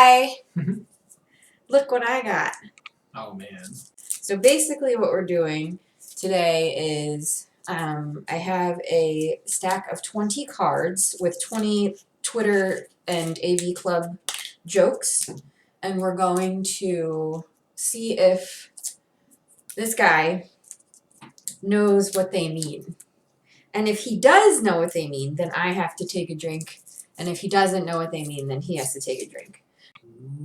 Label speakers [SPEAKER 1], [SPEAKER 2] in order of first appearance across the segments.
[SPEAKER 1] Hi! Look what I got.
[SPEAKER 2] Oh, man.
[SPEAKER 1] So basically what we're doing today is I have a stack of 20 cards with 20 Twitter and AV Club jokes, and we're going to see if this guy knows what they mean. And if he does know what they mean, then I have to take a drink. And if he doesn't know what they mean, then he has to take a drink.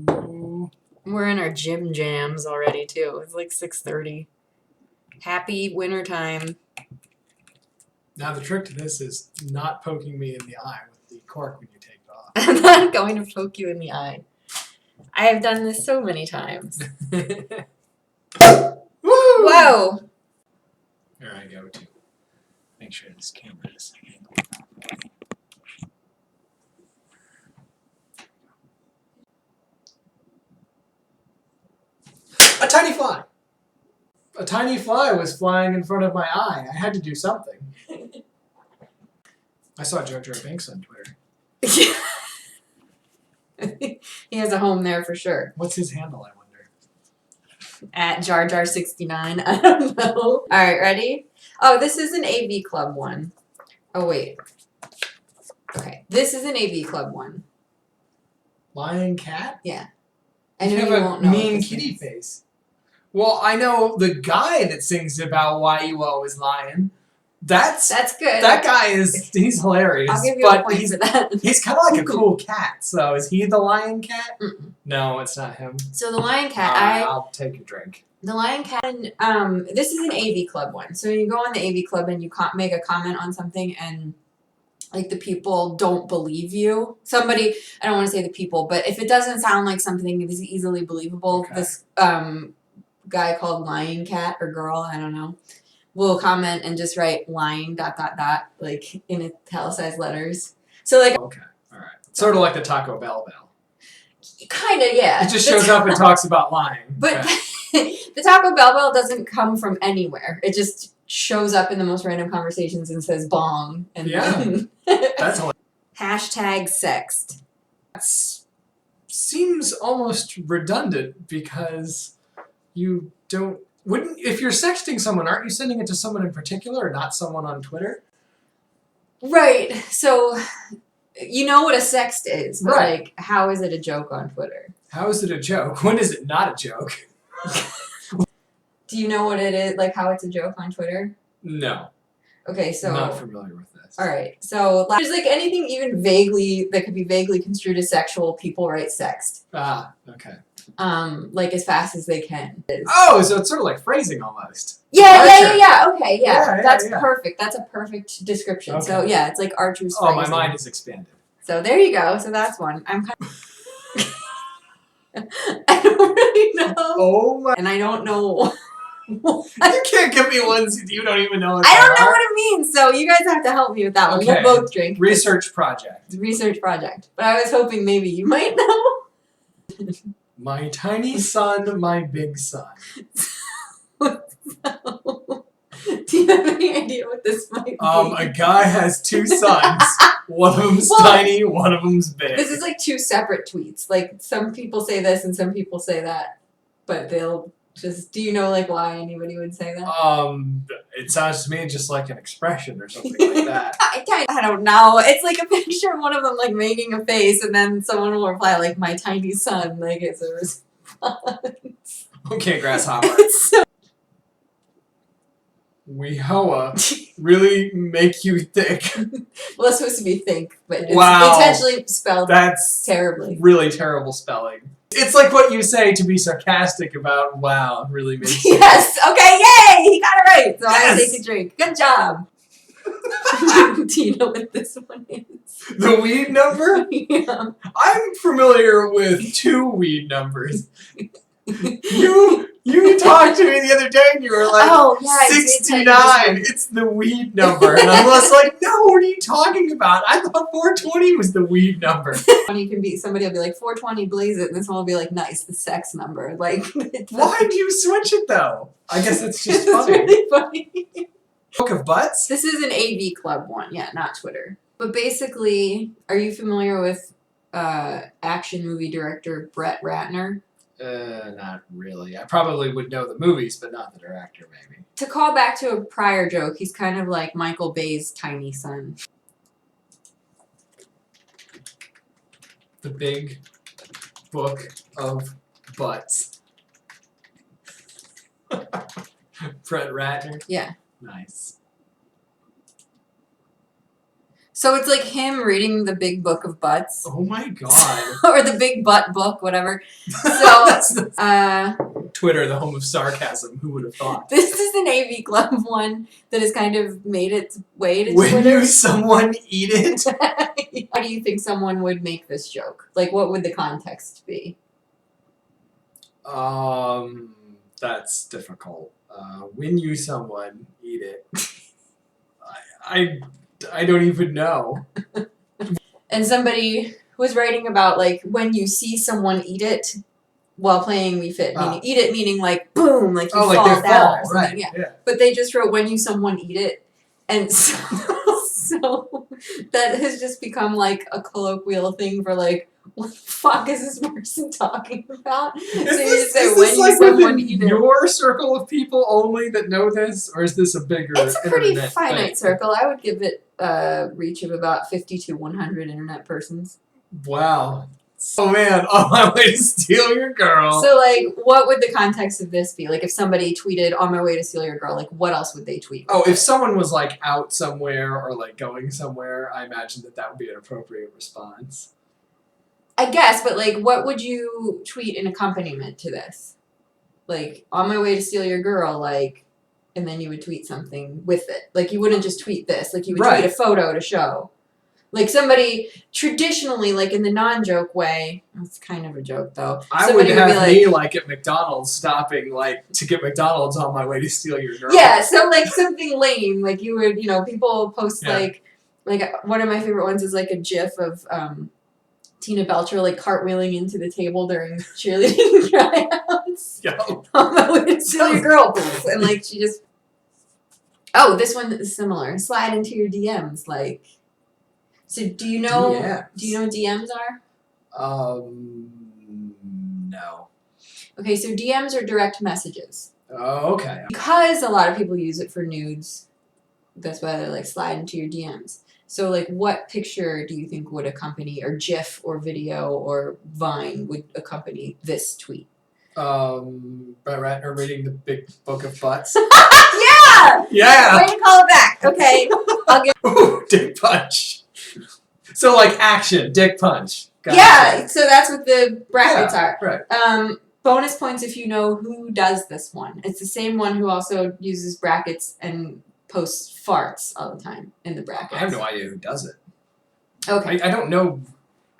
[SPEAKER 2] Ooh.
[SPEAKER 1] We're in our gym jams already, too. It's like 6:30. Happy winter time.
[SPEAKER 2] Now, the trick to this is not poking me in the eye with the cork when you take it off.
[SPEAKER 1] I'm not going to poke you in the eye. I have done this so many times.
[SPEAKER 2] Woo!
[SPEAKER 1] Whoa!
[SPEAKER 2] Here I go, too. Make sure this camera is angled. A tiny fly! A tiny fly was flying in front of my eye. I had to do something. I saw JoJo Banks on Twitter.
[SPEAKER 1] He has a home there for sure.
[SPEAKER 2] What's his handle, I wonder?
[SPEAKER 1] At JarJar69. I don't know. Alright, ready? Oh, this is an AV Club one. Oh, wait. Okay. This is an AV Club one.
[SPEAKER 2] Lion cat?
[SPEAKER 1] Yeah. I know
[SPEAKER 2] You
[SPEAKER 1] you
[SPEAKER 2] have
[SPEAKER 1] won't
[SPEAKER 2] a
[SPEAKER 1] know.
[SPEAKER 2] mean kitty face. Well, I know the guy that sings about why you always lying. That's
[SPEAKER 1] good.
[SPEAKER 2] That guy he's hilarious.
[SPEAKER 1] I'll give you
[SPEAKER 2] but
[SPEAKER 1] a point for that.
[SPEAKER 2] He's kind of like a cool cat. So is he the lion cat?
[SPEAKER 1] Mm-mm.
[SPEAKER 2] No, it's not him.
[SPEAKER 1] So the Lion Cat,
[SPEAKER 2] I'll take a drink.
[SPEAKER 1] The Lion Cat, this is an AV Club one. So you go on the AV Club and you make a comment on something and like the people don't believe you. Somebody, I don't want to say the people, but if it doesn't sound like something that is easily believable,
[SPEAKER 2] Okay.
[SPEAKER 1] this guy called Lion Cat or girl, I don't know, will comment and just write lying ... like in italicized letters. So like
[SPEAKER 2] Okay, all right. Sort of like the Taco Bell bell.
[SPEAKER 1] kind of, yeah.
[SPEAKER 2] It just shows up and talks about lying.
[SPEAKER 1] But
[SPEAKER 2] Okay.
[SPEAKER 1] the Taco Bell doesn't come from anywhere. It just shows up in the most random conversations and says bong. And then
[SPEAKER 2] That's hilarious.
[SPEAKER 1] hashtag SEXT.
[SPEAKER 2] That seems almost redundant because you don't... if you're sexting someone, aren't you sending it to someone in particular or not someone on Twitter?
[SPEAKER 1] Right. So you know what a sext is, but
[SPEAKER 2] Right.
[SPEAKER 1] like how is it a joke on Twitter?
[SPEAKER 2] How is it a joke? When is it not a joke?
[SPEAKER 1] Do you know what it is, like how it's a joke on Twitter?
[SPEAKER 2] No.
[SPEAKER 1] Okay, so
[SPEAKER 2] Not familiar with this.
[SPEAKER 1] all right. So there's like anything even vaguely that could be vaguely construed as sexual, people write sext.
[SPEAKER 2] Ah, okay.
[SPEAKER 1] Like as fast as they can.
[SPEAKER 2] Oh, so it's sort of like phrasing almost.
[SPEAKER 1] Yeah. Okay,
[SPEAKER 2] Yeah,
[SPEAKER 1] that's
[SPEAKER 2] yeah.
[SPEAKER 1] perfect. That's a perfect description.
[SPEAKER 2] Okay.
[SPEAKER 1] So yeah, it's like Archer's
[SPEAKER 2] Oh,
[SPEAKER 1] phrasing.
[SPEAKER 2] my mind is expanded.
[SPEAKER 1] So there you go. So that's one. I'm kind of I don't really know.
[SPEAKER 2] Oh my...
[SPEAKER 1] And I don't know.
[SPEAKER 2] You can't give me ones you don't even know what
[SPEAKER 1] I don't
[SPEAKER 2] they
[SPEAKER 1] know
[SPEAKER 2] are.
[SPEAKER 1] what it means, so you guys have to help me with that one.
[SPEAKER 2] Okay.
[SPEAKER 1] We'll both drink.
[SPEAKER 2] Research project.
[SPEAKER 1] It's a research project. But I was hoping maybe you might know.
[SPEAKER 2] My tiny son, my big son.
[SPEAKER 1] Do you have any idea what this might be?
[SPEAKER 2] A guy has two sons. One of them's
[SPEAKER 1] Well,
[SPEAKER 2] tiny, one of them's big.
[SPEAKER 1] This is like two separate tweets. Like some people say this and some people say that. But they'll just, do you know like why anybody would say that?
[SPEAKER 2] It sounds to me just like an expression or something like that.
[SPEAKER 1] I don't know. It's like a picture of one of them like making a face and then someone will reply like my tiny son, like it's a response.
[SPEAKER 2] Okay, grasshopper.
[SPEAKER 1] It's so
[SPEAKER 2] We hoa really make you thick.
[SPEAKER 1] well, it's supposed to be think, but it's
[SPEAKER 2] Wow.
[SPEAKER 1] intentionally spelled
[SPEAKER 2] That's
[SPEAKER 1] terribly.
[SPEAKER 2] really terrible spelling. It's like what you say to be sarcastic about, wow, it really makes you
[SPEAKER 1] Yes! Okay, yay! He got it right! So
[SPEAKER 2] Yes!
[SPEAKER 1] I take a drink. Good job! Do you know what this one is?
[SPEAKER 2] The weed number?
[SPEAKER 1] Yeah.
[SPEAKER 2] I'm familiar with two weed numbers. You talked to me the other day and you were like,
[SPEAKER 1] Oh, yeah, I did tell you
[SPEAKER 2] 69,
[SPEAKER 1] this
[SPEAKER 2] it's the weed number. And I was like, no, what are you talking about? I thought 420 was the weed number.
[SPEAKER 1] one. You can be, somebody will be like, 420, blaze it, and this one will be like, nice, the sex number. Like,
[SPEAKER 2] Why do you switch it though? I guess it's just
[SPEAKER 1] it's
[SPEAKER 2] funny.
[SPEAKER 1] really funny.
[SPEAKER 2] Book of Butts?
[SPEAKER 1] This is an AV Club one, yeah, not Twitter. But basically, are you familiar with action movie director Brett Ratner.
[SPEAKER 2] Not really. I probably would know the movies, but not the director, maybe.
[SPEAKER 1] To call back to a prior joke, he's kind of like Michael Bay's tiny son.
[SPEAKER 2] The Big Book of Butts. Brett Ratner.
[SPEAKER 1] Yeah.
[SPEAKER 2] Nice.
[SPEAKER 1] So it's like him reading the Big Book of Butts.
[SPEAKER 2] Oh my god.
[SPEAKER 1] Or the Big Butt Book, whatever. So,
[SPEAKER 2] Twitter, the home of sarcasm. Who would have thought?
[SPEAKER 1] This is an AV Club one that has kind of made its way to
[SPEAKER 2] When
[SPEAKER 1] Twitter.
[SPEAKER 2] you someone eat it?
[SPEAKER 1] How do you think someone would make this joke? Like, what would the context be?
[SPEAKER 2] That's difficult. When you someone eat it, I don't even know.
[SPEAKER 1] And somebody was writing about like when you see someone eat it while playing We Fit. Meaning, eat it meaning like boom, like you fall
[SPEAKER 2] like they
[SPEAKER 1] down.
[SPEAKER 2] fall,
[SPEAKER 1] Or something.
[SPEAKER 2] right?
[SPEAKER 1] Yeah. But they just wrote when you someone eat it, and so, so that has just become like a colloquial thing for like, what the fuck is this person talking about?
[SPEAKER 2] Is
[SPEAKER 1] So you
[SPEAKER 2] this,
[SPEAKER 1] say,
[SPEAKER 2] is
[SPEAKER 1] when
[SPEAKER 2] this
[SPEAKER 1] you
[SPEAKER 2] like
[SPEAKER 1] someone
[SPEAKER 2] within
[SPEAKER 1] eat it.
[SPEAKER 2] your circle of people only that know this, or is this a bigger?
[SPEAKER 1] It's a pretty
[SPEAKER 2] internet
[SPEAKER 1] finite
[SPEAKER 2] thing?
[SPEAKER 1] circle. I would give it a reach of about 50 to 100 internet persons.
[SPEAKER 2] Wow. Oh man, on my way to steal your girl.
[SPEAKER 1] So, like, what would the context of this be? Like, if somebody tweeted, on my way to steal your girl, like, what else would they tweet?
[SPEAKER 2] Oh, if someone was like out somewhere or like going somewhere, I imagine that would be an appropriate response.
[SPEAKER 1] I guess, but like, what would you tweet in accompaniment to this? Like, on my way to steal your girl, like, and then you would tweet something with it. Like, you wouldn't just tweet this. Like, you would tweet a photo to show. Like, somebody, traditionally, like, in the non-joke way, it's kind of a joke, though.
[SPEAKER 2] I would have me, like, at McDonald's stopping, like, to get McDonald's on my way to steal your girl.
[SPEAKER 1] Yeah, so, like, something lame. Like, you would, you know, people post, like, one of my favorite ones is, like, a GIF of Tina Belcher, like, cartwheeling into the table during cheerleading tryouts.
[SPEAKER 2] Yo.
[SPEAKER 1] On my way to steal your girl. And, like, she just... Oh, this one is similar. Slide into your DMs, like... So do you know
[SPEAKER 2] DMs.
[SPEAKER 1] Do you know what DMs are?
[SPEAKER 2] No.
[SPEAKER 1] Okay, so DMs are direct messages.
[SPEAKER 2] Oh, okay.
[SPEAKER 1] Because a lot of people use it for nudes, that's why they're like slide into your DMs. So like what picture do you think would accompany, or GIF or video or Vine would accompany this tweet?
[SPEAKER 2] Brett Ratner reading the Big Book of Butts.
[SPEAKER 1] Yeah!
[SPEAKER 2] Yeah!
[SPEAKER 1] Way to call it back. Okay. I'll give
[SPEAKER 2] Ooh, dick punch. So like action, dick punch. Gotcha.
[SPEAKER 1] Yeah, so that's what the brackets are.
[SPEAKER 2] Right.
[SPEAKER 1] Bonus points if you know who does this one. It's the same one who also uses brackets and posts farts all the time in the brackets.
[SPEAKER 2] I have no idea who does it.
[SPEAKER 1] Okay.
[SPEAKER 2] I don't know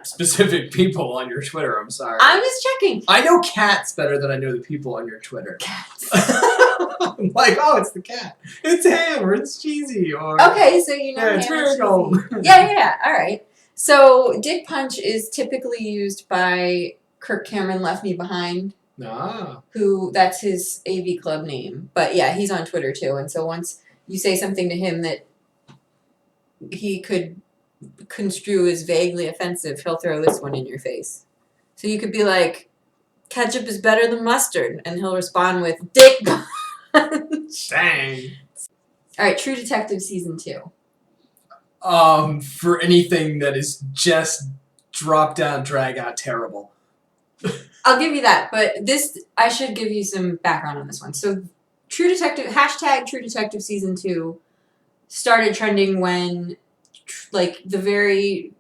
[SPEAKER 2] specific people on your Twitter, I'm sorry.
[SPEAKER 1] I'm just checking.
[SPEAKER 2] I know cats better than I know the people on your Twitter.
[SPEAKER 1] Cats.
[SPEAKER 2] I'm like, oh, it's the cat. It's him, or it's cheesy, or...
[SPEAKER 1] Okay, so you know
[SPEAKER 2] Yeah, it's
[SPEAKER 1] him,
[SPEAKER 2] Miracle.
[SPEAKER 1] Yeah, all right. So dick punch is typically used by Kirk Cameron Left Me Behind, who, that's his AV Club name. But yeah, he's on Twitter too, and so once you say something to him that he could construe as vaguely offensive, he'll throw this one in your face. So you could be like, ketchup is better than mustard, and he'll respond with, dick punch.
[SPEAKER 2] Dang.
[SPEAKER 1] Alright, True Detective Season 2.
[SPEAKER 2] For anything that is just drop down, drag out terrible.
[SPEAKER 1] I'll give you that, but this, I should give you some background on this one. So True Detective, hashtag True Detective Season 2 started trending when, like, the very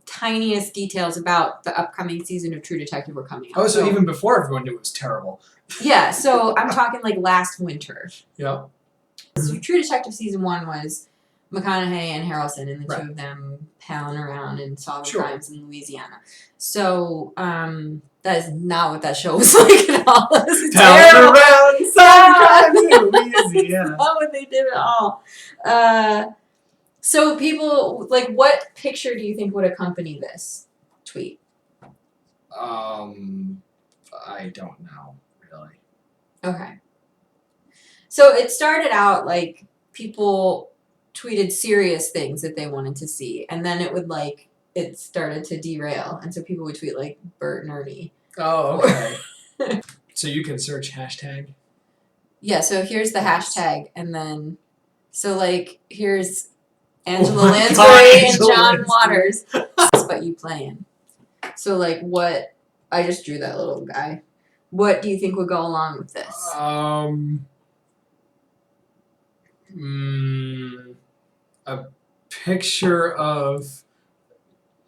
[SPEAKER 1] tiniest details about the upcoming season of True Detective were coming out.
[SPEAKER 2] Oh, so even before everyone knew it was terrible.
[SPEAKER 1] Yeah, so I'm talking, like, last winter.
[SPEAKER 2] Yeah.
[SPEAKER 1] So True Detective Season 1 was McConaughey and Harrelson, and the
[SPEAKER 2] Right.
[SPEAKER 1] two of them palling around and solving
[SPEAKER 2] Sure.
[SPEAKER 1] crimes in Louisiana. So, that is not what that show was like at all. It was terrible.
[SPEAKER 2] Around, solving crimes in Louisiana.
[SPEAKER 1] Not what they did at all. So people, like, what picture do you think would accompany this tweet?
[SPEAKER 2] I don't know, really.
[SPEAKER 1] Okay. So it started out like people tweeted serious things that they wanted to see, and then it would like it started to derail, and so people would tweet like Bert and Ernie.
[SPEAKER 2] Oh, okay. So you can search hashtag.
[SPEAKER 1] Yeah, so here's the hashtag, and then so like here's Angela
[SPEAKER 2] Oh my
[SPEAKER 1] Lansbury
[SPEAKER 2] God,
[SPEAKER 1] and
[SPEAKER 2] Angela
[SPEAKER 1] John
[SPEAKER 2] Lansbury.
[SPEAKER 1] Waters. But you playing. So like what I just drew that little guy. What do you think would go along with this?
[SPEAKER 2] A picture of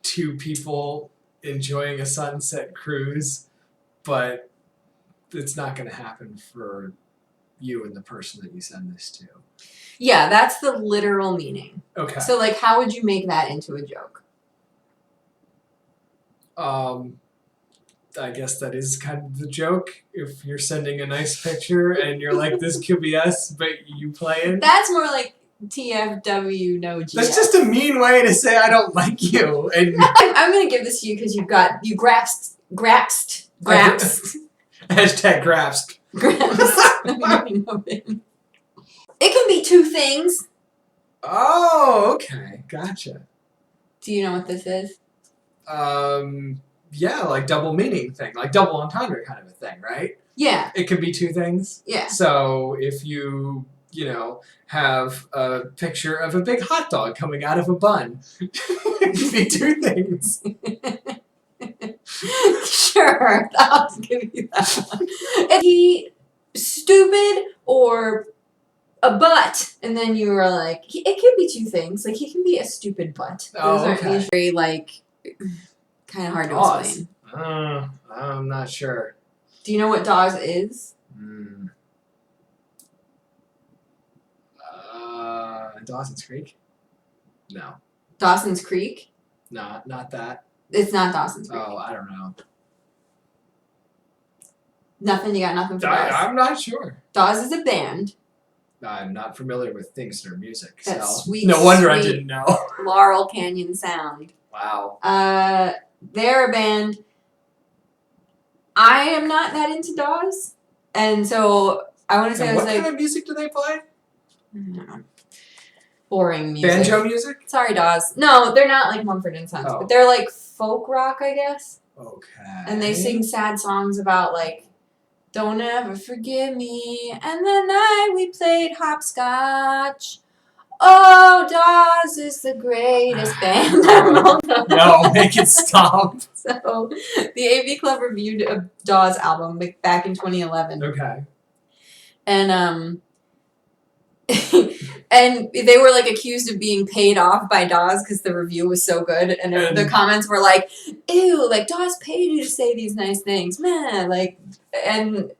[SPEAKER 2] two people enjoying a sunset cruise, but it's not going to happen for you and the person that you send this to.
[SPEAKER 1] Yeah, that's the literal meaning.
[SPEAKER 2] Okay.
[SPEAKER 1] So like how would you make that into a joke?
[SPEAKER 2] I guess that is kind of the joke. If you're sending a nice picture and you're like, this could be us, but you play it.
[SPEAKER 1] That's more like TFW, no GF.
[SPEAKER 2] That's just a mean way to say I don't like you. And
[SPEAKER 1] I'm gonna give this to you because you grasped.
[SPEAKER 2] hashtag grasped.
[SPEAKER 1] It can be two things.
[SPEAKER 2] Oh, okay, gotcha.
[SPEAKER 1] Do you know what this is?
[SPEAKER 2] Yeah, like double meaning thing, like double entendre kind of a thing, right?
[SPEAKER 1] Yeah.
[SPEAKER 2] It can be two things.
[SPEAKER 1] Yeah.
[SPEAKER 2] So if you have a picture of a big hot dog coming out of a bun, it can be two things.
[SPEAKER 1] Sure, I'll give you that one. If he stupid or a butt, and then you were like, it can be two things. Like he can be a stupid butt. Those are usually like kind of hard to explain.
[SPEAKER 2] I'm not sure.
[SPEAKER 1] Do you know what Dawes is?
[SPEAKER 2] Dawson's Creek? No.
[SPEAKER 1] Dawson's Creek?
[SPEAKER 2] No, not that.
[SPEAKER 1] It's not Dawson's Creek.
[SPEAKER 2] Oh, I don't know.
[SPEAKER 1] Nothing? You got nothing for Dawes?
[SPEAKER 2] I'm not sure.
[SPEAKER 1] Dawes is a band.
[SPEAKER 2] I'm not familiar with things that are music.
[SPEAKER 1] That's
[SPEAKER 2] so
[SPEAKER 1] sweet,
[SPEAKER 2] no wonder I
[SPEAKER 1] sweet
[SPEAKER 2] didn't know.
[SPEAKER 1] Laurel Canyon sound.
[SPEAKER 2] Wow.
[SPEAKER 1] They're a band. I am not that into Dawes. And so I want to say
[SPEAKER 2] what kind of music do they play?
[SPEAKER 1] Boring music.
[SPEAKER 2] Banjo music?
[SPEAKER 1] Sorry, Dawes. No, they're not like Mumford and Sons, but they're like folk rock, I guess.
[SPEAKER 2] Okay.
[SPEAKER 1] And they sing sad songs about like, don't ever forgive me. And the night we played hopscotch. Oh, Dawes is the greatest band ever.
[SPEAKER 2] No, make it stop.
[SPEAKER 1] So, the AV Club reviewed a Dawes album back in 2011.
[SPEAKER 2] Okay.
[SPEAKER 1] And and they were like accused of being paid off by Dawes because the review was so good, and the comments were like, "Ew, like Dawes paid you to say these nice things, man." Like, and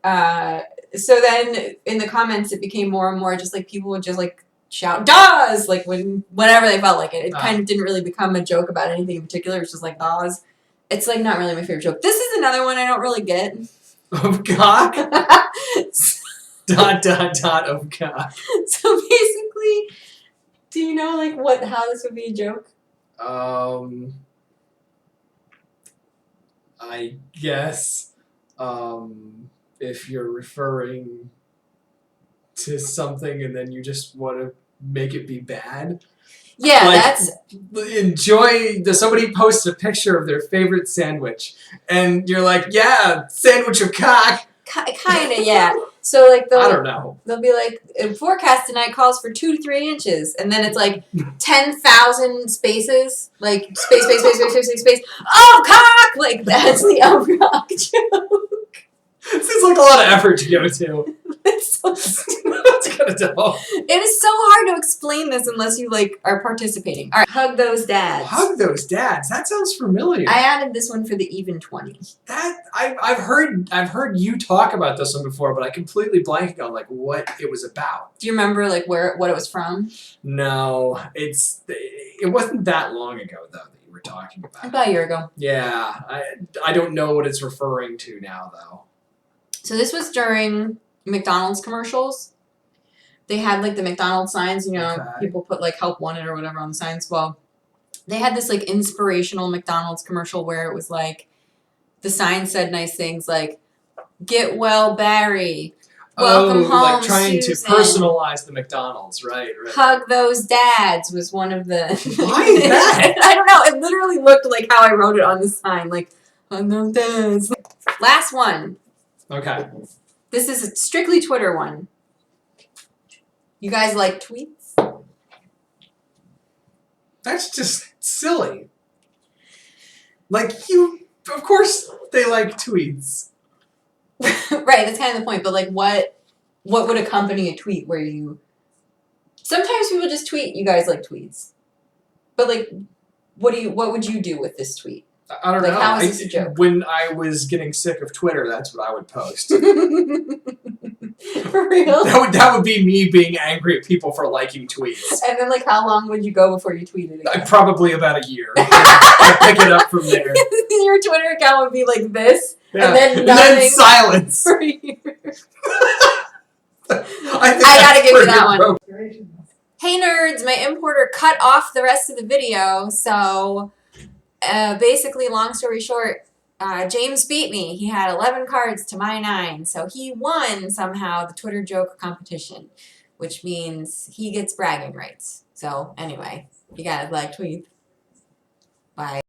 [SPEAKER 1] so then in the comments it became more and more just like people would just like shout Dawes like whenever they felt like it. It kind of didn't really become a joke about anything in particular. It was just like Dawes. It's like not really my favorite joke. This is another one I don't really get.
[SPEAKER 2] Of cock. Of cock.
[SPEAKER 1] So basically, do you know like how this would be a joke?
[SPEAKER 2] I guess if you're referring to something and then you just want to make it be bad.
[SPEAKER 1] Yeah,
[SPEAKER 2] like,
[SPEAKER 1] that's
[SPEAKER 2] somebody posts a picture of their favorite sandwich and you're like, yeah, sandwich of cock.
[SPEAKER 1] Kind of, yeah. So like
[SPEAKER 2] I don't know.
[SPEAKER 1] They'll be like, forecast tonight calls for 2 to 3 inches, and then it's like 10,000 spaces, like space. Oh, cock! Like that's the cock joke.
[SPEAKER 2] This is like a lot of effort to go to.
[SPEAKER 1] It's so
[SPEAKER 2] That's kind of dumb.
[SPEAKER 1] It is so hard to explain this unless you like are participating. All right, hug those dads.
[SPEAKER 2] Hug those dads. That sounds familiar.
[SPEAKER 1] I added this one for the even 20.
[SPEAKER 2] That I've heard you talk about this one before, but I completely blanked on like what it was about.
[SPEAKER 1] Do you remember like what it was from?
[SPEAKER 2] No, it wasn't that long ago though that you were talking about.
[SPEAKER 1] About a year ago.
[SPEAKER 2] Yeah, I don't know what it's referring to now though.
[SPEAKER 1] So this was during McDonald's commercials. They had like the McDonald's signs, people put like help wanted or whatever on the signs. Well, they had this like inspirational McDonald's commercial where it was like the sign said nice things like, "Get well, Barry." Welcome home,
[SPEAKER 2] like trying
[SPEAKER 1] Susan.
[SPEAKER 2] to personalize the McDonald's, right?
[SPEAKER 1] Hug those dads was one of the.
[SPEAKER 2] Why is that?
[SPEAKER 1] I don't know. It literally looked like how I wrote it on the sign, like hug those dads. Last one.
[SPEAKER 2] Okay.
[SPEAKER 1] This is a strictly Twitter one. You guys like tweets?
[SPEAKER 2] That's just silly. Like of course they like tweets.
[SPEAKER 1] Right, that's kind of the point. But like, what would accompany a tweet where you? Sometimes people just tweet. You guys like tweets, but like, what would you do with this tweet?
[SPEAKER 2] I don't
[SPEAKER 1] Like,
[SPEAKER 2] know.
[SPEAKER 1] how is this a joke?
[SPEAKER 2] When I was getting sick of Twitter, that's what I would post.
[SPEAKER 1] For real?
[SPEAKER 2] That would be me being angry at people for liking tweets.
[SPEAKER 1] And then, like, how long would you go before you tweeted again?
[SPEAKER 2] Probably about a year. I'd pick it up from there.
[SPEAKER 1] Your Twitter account would be like this,
[SPEAKER 2] Yeah.
[SPEAKER 1] and then nothing
[SPEAKER 2] silence.
[SPEAKER 1] for years.
[SPEAKER 2] I
[SPEAKER 1] gotta give you that one.
[SPEAKER 2] one.
[SPEAKER 1] Hey nerds, my importer cut off the rest of the video, so basically, long story short, James beat me. He had 11 cards to my 9, so he won somehow the Twitter joke competition, which means he gets bragging rights. So anyway, you gotta like tweet. Bye.